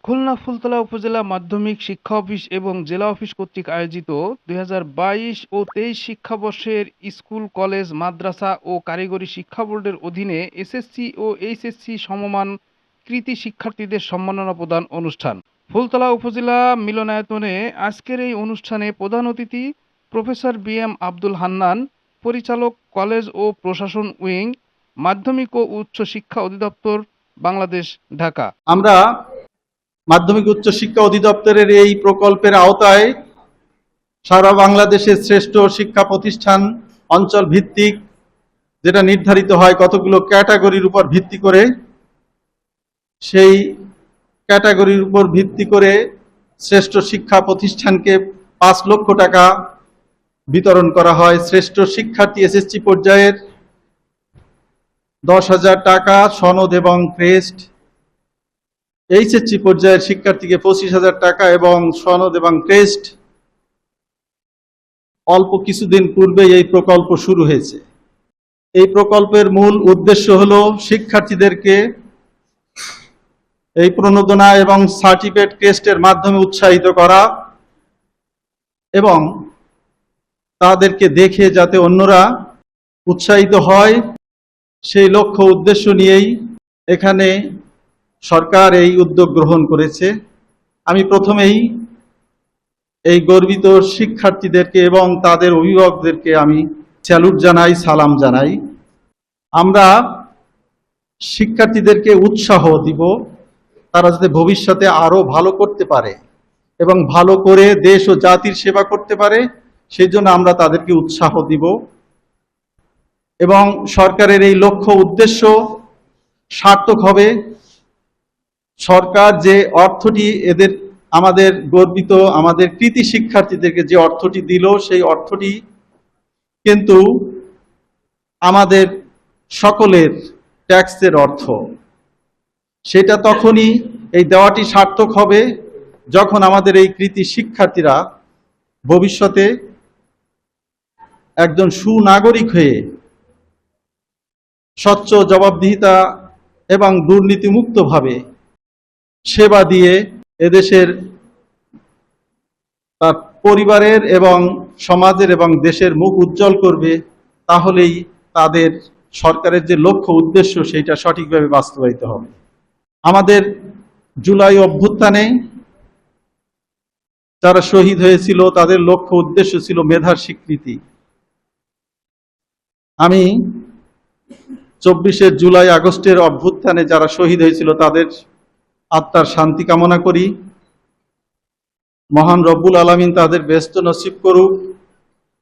খুলনা ফুলতলা উপজেলা মাধ্যমিক শিক্ষা অফিস এবং জেলা অফিস কর্তৃক আয়োজিত ২০২২ ও ২৩ শিক্ষাবর্ষের স্কুল, কলেজ, মাদ্রাসা ও কারিগরি শিক্ষা বোর্ডের অধীনে এসএসসি ও এইচএসসি সমমান কৃতী শিক্ষার্থীদের সম্মাননা প্রদান অনুষ্ঠান। ফুলতলা উপজেলা মিলনায়তনে আজকের এই অনুষ্ঠানে প্রধান অতিথি প্রফেসর বি.এম. আব্দুল হান্নান, পরিচালক, কলেজ ও প্রশাসন উইং, মাধ্যমিক ও উচ্চ শিক্ষা অধিদপ্তর, বাংলাদেশ, ঢাকা। আমরা মাধ্যমিক উচ্চ শিক্ষা অধিদপ্তরের এই প্রকল্পের আওতায় সারা বাংলাদেশের শ্রেষ্ঠ শিক্ষা প্রতিষ্ঠান অঞ্চল ভিত্তিক, যেটা নির্ধারিত হয় কতগুলো ক্যাটাগরির উপর ভিত্তি করে, সেই ক্যাটাগরির উপর ভিত্তি করে শ্রেষ্ঠ শিক্ষা প্রতিষ্ঠানকে ৫ লক্ষ টাকা বিতরণ করা হয়। শ্রেষ্ঠ শিক্ষার্থী এসএসসি পর্যায়ের ১০,০০০ টাকা সনদ এবং ক্রেস্ট, এইচএসসি পর্যায়ের শিক্ষার্থীকে ২৫,০০০ টাকা এবং সনদ এবং ক্রেস্ট। অল্প কিছুদিন পূর্বে এই প্রকল্প শুরু হয়েছে। এই প্রকল্পের মূল উদ্দেশ্য হলো শিক্ষার্থীদেরকে এই প্রণোদনা এবং সার্টিফিকেট ক্রেস্টের মাধ্যমে উৎসাহিত করা এবং তাদেরকে দেখে যাতে অন্যরা উৎসাহিত হয়, সেই লক্ষ্য উদ্দেশ্য নিয়েই এখানে সরকার এই উদ্যোগ গ্রহণ করেছে। আমি প্রথমেই এই গর্বিত শিক্ষার্থীদেরকে এবং তাদের অভিভাবকদেরকে আমি স্যালুট জানাই, সালাম জানাই। আমরা শিক্ষার্থীদেরকে উৎসাহ দিব তারা যাতে ভবিষ্যতে আরো ভালো করতে পারে এবং ভালো করে দেশ ও জাতির সেবা করতে পারে, সেই জন্য আমরা তাদেরকে উৎসাহ দিব। এবং সরকারের এই লক্ষ্য উদ্দেশ্য সার্থক হবে। সরকার যে অর্থটি আমাদের গর্বিত, আমাদের কৃতী শিক্ষার্থীদেরকে যে অর্থটি দিল, সেই অর্থটি কিন্তু আমাদের সকলের ট্যাক্সের অর্থ। সেটা তখনই এই দেওয়াটি সার্থক হবে যখন আমাদের এই কৃতী শিক্ষার্থীরা ভবিষ্যতে একজন সুনাগরিক হয়ে স্বচ্ছ, জবাবদিহিতা এবং দুর্নীতিমুক্তভাবে সেবা দিয়ে এদেশের, তার পরিবারের এবং সমাজের এবং দেশের মুখ উজ্জ্বল করবে। তাহলেই তাদের সরকারের যে লক্ষ্য উদ্দেশ্য সেটা সঠিকভাবে বাস্তবায়িত হবে। আমাদের জুলাই অভ্যুত্থানে যারা শহীদ হয়েছিল তাদের লক্ষ্য উদ্দেশ্য ছিল মেধার স্বীকৃতি। আমি ২৪শে জুলাই আগস্টের অভ্যুত্থানে যারা শহীদ হয়েছিল তাদের আত্মার শান্তি কামনা করি। মহান রব্বুল আলামিন তাদের ব্যস্ত নসিব করুক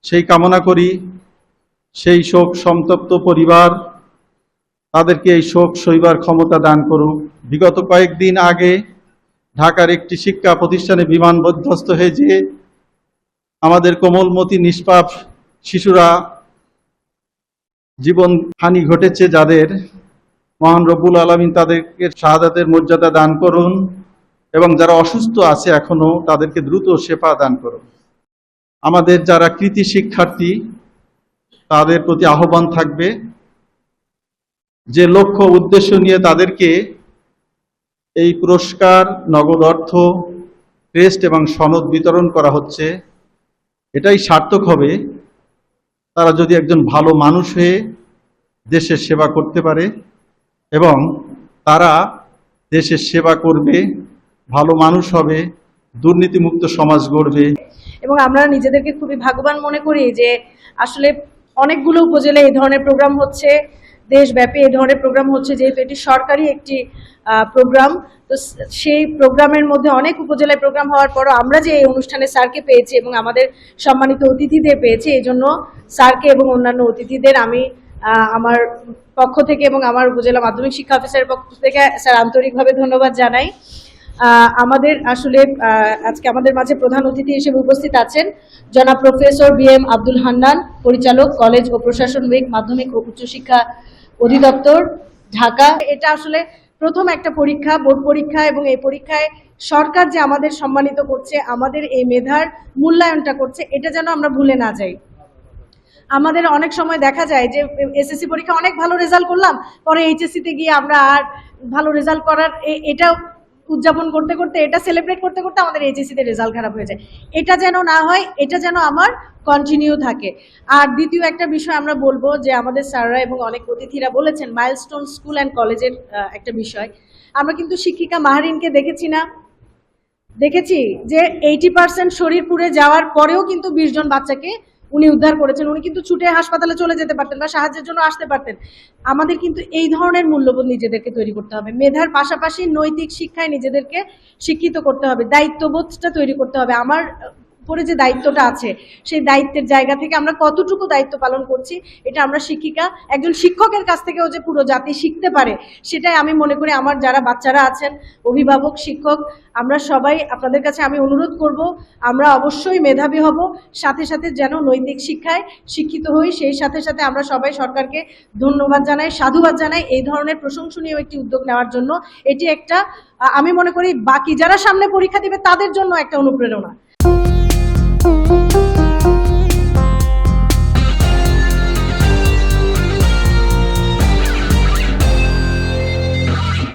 সেই কামনা করি। সেই শোক সন্তপ্ত পরিবার, তাদেরকে এই শোক সইবার ক্ষমতা দান করুক। বিগত কয়েকদিন আগে ঢাকার একটি শিক্ষা প্রতিষ্ঠানে বিমান বিধ্বস্ত হয়ে যে আমাদের কোমলমতি নিষ্পাপ শিশুরা জীবন হানি ঘটেছে, যাদের মহান রব্বুল আলামিন তাদেরকে শাহাদাতের মর্যাদা দান করুন এবং যারা অসুস্থ আছে এখনো তাদেরকে দ্রুত শেফা দান করুন। আমাদের যারা কৃতী শিক্ষার্থী তাদের প্রতি আহ্বান থাকবে, যে লক্ষ্য উদ্দেশ্য নিয়ে তাদেরকে এই পুরস্কার, নগদ অর্থ, ক্রেস্ট এবং সনদ বিতরণ করা হচ্ছে, এটাই সার্থক হবে তারা যদি একজন ভালো মানুষ হয়ে দেশের সেবা করতে পারে এবং তারা দেশের সেবা করবে, ভালো মানুষ হবে, দুর্নীতিমুক্ত সমাজ গড়বে। এবং আমরা নিজেদেরকে খুবই ভাগ্যবান মনে করি যে আসলে অনেকগুলো উপজেলায় এই ধরনের প্রোগ্রাম হচ্ছে, দেশব্যাপী এই ধরনের প্রোগ্রাম হচ্ছে, যেহেতু এটি সরকারি একটি প্রোগ্রাম। তো সেই প্রোগ্রামের মধ্যে অনেক উপজেলায় প্রোগ্রাম হওয়ার পরও আমরা যে এই অনুষ্ঠানে স্যারকে পেয়েছি এবং আমাদের সম্মানিত অতিথিদের পেয়েছি, এই জন্য স্যারকে এবং অন্যান্য অতিথিদের আমি আমার পক্ষ থেকে এবং আমার উপজেলা মাধ্যমিক শিক্ষা অফিসারের পক্ষ থেকে স্যার আন্তরিকভাবে ধন্যবাদ জানাই। আমাদের আসলে আজকে আমাদের মাঝে প্রধান অতিথি হিসেবে উপস্থিত আছেন জনাব প্রফেসর বি.এম. আব্দুল হান্নান, পরিচালক, কলেজ ও প্রশাসন উইং, মাধ্যমিক ও উচ্চশিক্ষা অধিদপ্তর, ঢাকা। এটা আসলে প্রথম একটা পরীক্ষা, বোর্ড পরীক্ষা, এবং এই পরীক্ষায় সরকার যে আমাদের সম্মানিত করছে, আমাদের এই মেধার মূল্যায়নটা করছে, এটা যেন আমরা ভুলে না যাই। আমাদের অনেক সময় দেখা যায় যে এসএসসি পরীক্ষা অনেক ভালো রেজাল্ট করলাম, পরে এইচএসসিতে গিয়ে আমরা আর ভালো রেজাল্ট করার এটা উদযাপন করতে করতে, এটা সেলিব্রেট করতে করতে আমাদের এইচএসসিতে রেজাল্ট খারাপ হয়ে যায়। এটা যেন না হয়, এটা যেন আমার কন্টিনিউ থাকে। আর দ্বিতীয় একটা বিষয় আমরা বলবো যে আমাদের স্যাররা এবং অনেক অতিথিরা বলেছেন মাইলস্টোন স্কুল অ্যান্ড কলেজের একটা বিষয়। আমরা কিন্তু শিক্ষিকা মাহারিনকে দেখেছি যে 80% শরীর পুড়ে যাওয়ার পরেও কিন্তু 20 জন বাচ্চাকে উনি উদ্ধার করেছেন। উনি কিন্তু ছুটে হাসপাতালে চলে যেতে পারতেন বা সাহায্যের জন্য আসতে পারতেন। আমাদের কিন্তু এই ধরনের মূল্যবোধ নিজেদেরকে তৈরি করতে হবে। মেধার পাশাপাশি নৈতিক শিক্ষায় নিজেদেরকে শিক্ষিত করতে হবে, দায়িত্ববোধটা তৈরি করতে হবে। আমার উপরে যে দায়িত্বটা আছে সেই দায়িত্বের জায়গা থেকে আমরা কতটুকু দায়িত্ব পালন করছি, এটা আমরা একজন শিক্ষকের কাছ থেকেও যে পুরো জাতি শিখতে পারে, সেটাই আমি মনে করি। আমার যারা বাচ্চারা আছেন, অভিভাবক, শিক্ষক, আমরা সবাই আপনাদের কাছে আমি অনুরোধ করব, আমরা অবশ্যই মেধাবী হব, সাথে সাথে যেন নৈতিক শিক্ষায় শিক্ষিত হই। সেই সাথে সাথে আমরা সবাই সরকারকে ধন্যবাদ জানাই, সাধুবাদ জানাই এই ধরনের প্রশংসনীয় একটি উদ্যোগ নেওয়ার জন্য। এটি একটা আমি মনে করি বাকি যারা সামনে পরীক্ষা দিবে তাদের জন্য একটা অনুপ্রেরণা।